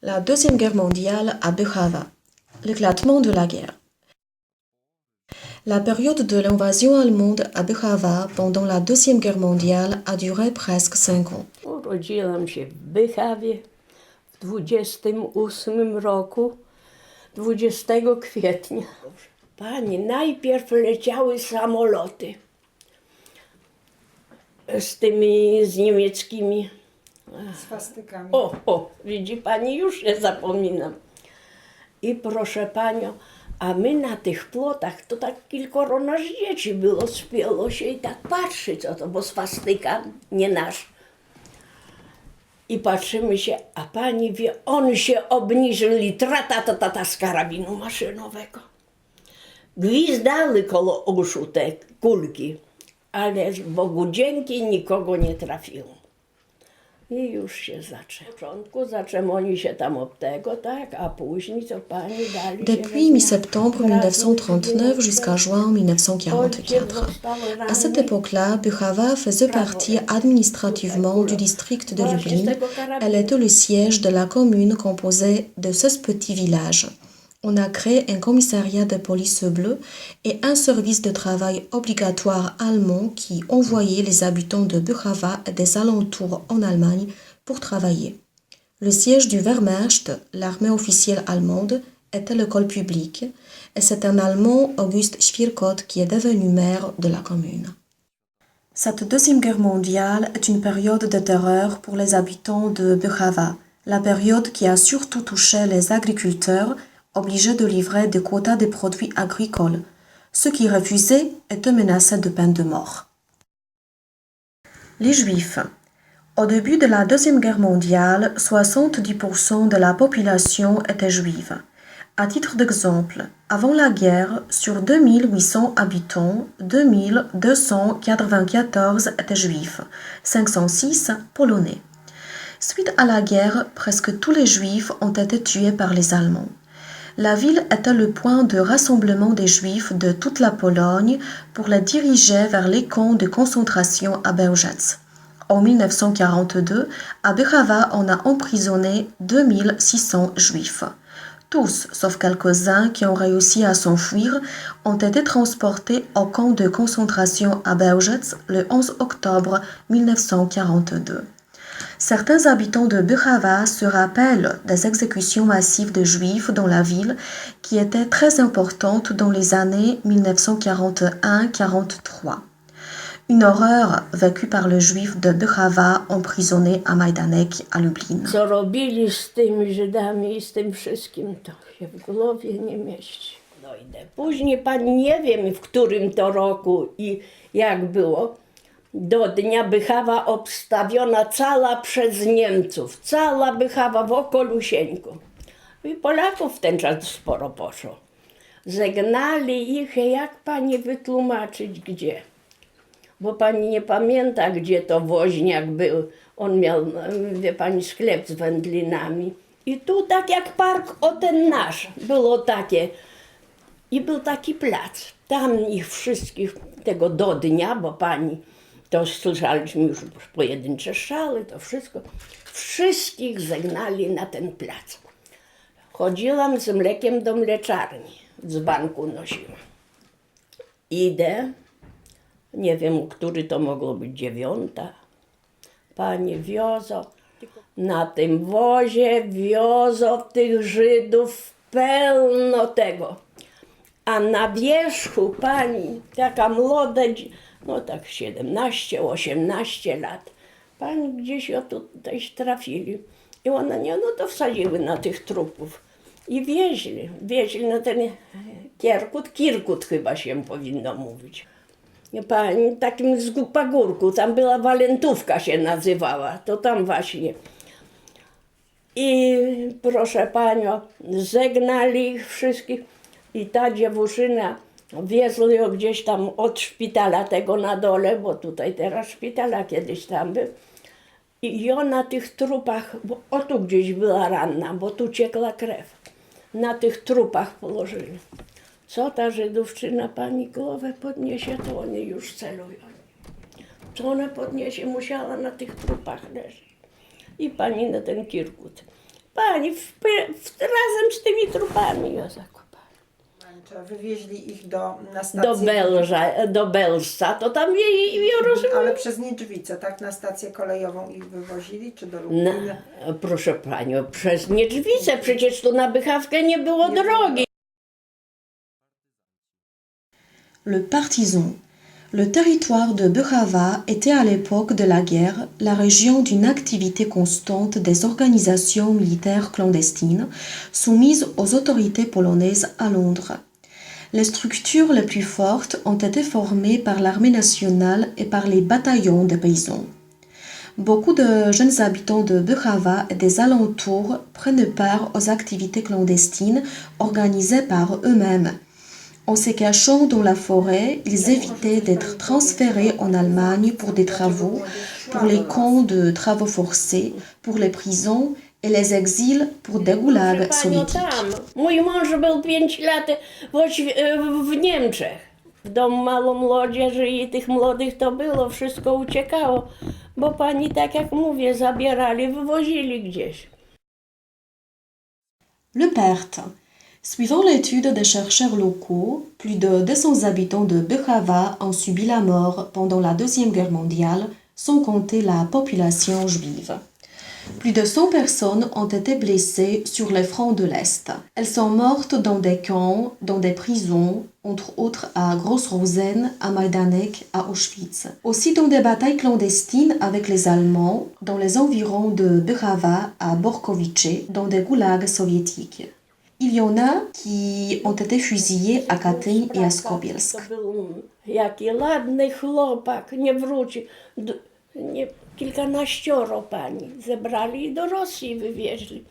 La Deuxième Guerre mondiale à Bychava. L'éclatement de la guerre. La période de l'invasion allemande à Bychava pendant la Deuxième Guerre mondiale a duré presque 5 ans. Urodziłam się w Bychawie w 28 roku, 20 kwietnia. Pani, najpierw leciały samoloty z niemieckimi. Swastykami. Widzi pani, już się zapominam. I proszę panią, a my na tych plotach, to tak kilkoro nas dzieci było, spięło się i tak patrzy, co to, bo swastyka nie nasz. I patrzymy się, a pani wie, on się obniżyli, tratata z karabinu maszynowego. Gwizdały koło uszu te kulki, ale Bogu dzięki nikogo nie trafiło. I już się zaczęło. W początku zaczęli oni się tam od tego, tak, a później co pani dali. Depuis mi-septembre 1939 jusqu'à juin 1944. À cette époque-là, Bychava faisait partie administrativement du district de Lublin. Elle était le siège de la commune composée de 16 petits villages. On a créé un commissariat de police bleue et un service de travail obligatoire allemand qui envoyait les habitants de Bychava et des alentours en Allemagne pour travailler. Le siège du Wehrmacht, l'armée officielle allemande, était l'école publique et c'est un Allemand, August Schwierkott, qui est devenu maire de la commune. Cette Deuxième Guerre mondiale est une période de terreur pour les habitants de Bychava, la période qui a surtout touché les agriculteurs obligés de livrer des quotas de produits agricoles. Ceux qui refusaient étaient menacés de peine de mort. Les Juifs. Au début de la Deuxième Guerre mondiale, 70% de la population était juive. À titre d'exemple, avant la guerre, sur 2800 habitants, 2294 étaient juifs, 506 polonais. Suite à la guerre, presque tous les juifs ont été tués par les Allemands. La ville était le point de rassemblement des Juifs de toute la Pologne pour les diriger vers les camps de concentration à Bełżec. En 1942, à Bychava, on a emprisonné 2600 Juifs. Tous, sauf quelques-uns qui ont réussi à s'enfuir, ont été transportés au camp de concentration à Bełżec le 11 octobre 1942. Certains habitants de Bychava se rappellent des exécutions massives de Juifs dans la ville qui étaient très importantes dans les années 1941-43. Une horreur vécue par le Juif de Bychava emprisonné à Majdanek à Lublin. Co robili z tymi Żydami i z tym wszystkim, to się w głowie nie mieści. Dojdę. Później pani nie wiem, w którym to roku i jak było. Do dnia Bychawa obstawiona cała przez Niemców. Cała Bychawa w okolusieńku. I Polaków w ten czas sporo poszło. Zegnali ich, jak pani wytłumaczyć gdzie. Bo pani nie pamięta, gdzie to woźniak był. On miał, wie pani, sklep z wędlinami. I tu tak jak park, o ten nasz, było takie. I był taki plac. Tam ich wszystkich, tego do dnia, bo pani, to słyszeliśmy już pojedyncze strzały, to wszystko. Wszystkich zegnali na ten plac. Chodziłam z mlekiem do mleczarni, z banku nosiłam. Idę, nie wiem, który to mogło być, 9. Panie wiozą, na tym wozie wiozą tych Żydów pełno tego. A na wierzchu pani, taka młoda, no tak 17, 18 lat, pani gdzieś o tutaj trafili. I ona nie, no to wsadziły na tych trupów. I wieźli na ten Kirkut chyba się powinno mówić. Pani, takim z pagórku, tam była Walentówka się nazywała, to tam właśnie. I proszę panią, zegnali ich wszystkich i ta dziewuczyna, wiezli ją gdzieś tam od szpitala tego na dole, bo tutaj teraz szpitala kiedyś tam był. I ona na tych trupach, bo o tu gdzieś była ranna, bo tu ciekła krew. Na tych trupach położyli. Co ta Żydówczyna pani głowę podniesie, to oni już celują. Co ona podniesie, musiała na tych trupach leżeć. I pani na ten Kirkut. Pani, razem z tymi trupami ją zakopali. Wywieźli ich na stację. Do Belżca, to tam je rozumiem. Ale przez Niedźwice, tak? Na stację kolejową ich wywozili, czy do Lublina? Proszę panią, przez Niedźwice, przecież tu na Bychawkę nie było drogi. Le Partizan. Le territoire de Bychawa était à l'époque de la guerre la région d'une activité constante des organisations militaires clandestines soumises aux autorités polonaises à Londres. Les structures les plus fortes ont été formées par l'armée nationale et par les bataillons de paysans. Beaucoup de jeunes habitants de Bychawa et des alentours prennent part aux activités clandestines organisées par eux-mêmes. En se cachant dans la forêt, ils évitaient d'être transférés en Allemagne pour des travaux, pour les camps de travaux forcés, pour les prisons et les exils pour des goulags soviétiques. Mój mąż był 5 lat w Niemczech. W domu mało młodzieży i tych młodych to było, wszystko uciekało. Bo pani, tak jak mówię, zabierali, wywozili gdzieś. Le Perth. Suivant l'étude des chercheurs locaux, plus de 200 habitants de Bychawa ont subi la mort pendant la Deuxième Guerre mondiale, sans compter la population juive. Plus de 100 personnes ont été blessées sur les fronts de l'Est. Elles sont mortes dans des camps, dans des prisons, entre autres à Gross-Rosen, à Majdanek, à Auschwitz. Aussi dans des batailles clandestines avec les Allemands, dans les environs de Bychawa, à Borkovice, dans des goulags soviétiques. Il y en a qui ont été fusillés à Katyń et à Skobielsk. To był jaki ładny chłopak, nie wrócił. Kilkanaścioro pani zebrali i do Rosji wywieźli.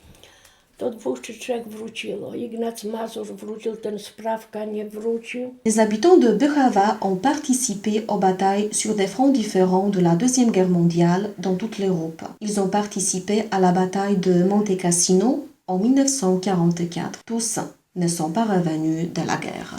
To 2 czy 3 wróciło. Ignac Mazur wrócił, ten Sprawka nie wrócił. Les habitants de Bychawa ont participé aux batailles sur des fronts différents de la Deuxième Guerre mondiale dans toute l'Europe. Ils ont participé à la bataille de Monte Cassino en 1944. Tous ne sont pas revenus de la guerre.